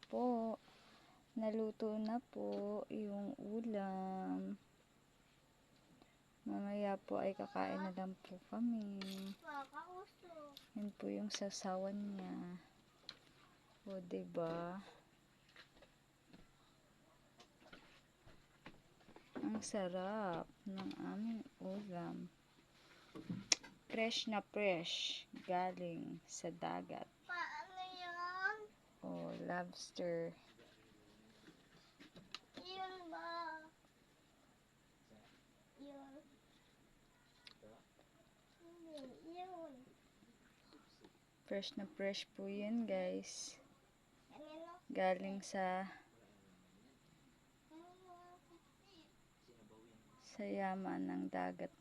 po. Naluto na po yung ulam. Mamaya po ay kakain na lang po kami. Yan po yung sasawan niya. O, diba? Ang sarap ng aming ulam. Fresh na fresh. Galing sa dagat. Paano yun? O, lobster. Yun ba? Yun. Yun. Fresh na fresh po yan, guys. Kanino? Galing sa yaman ng dagat.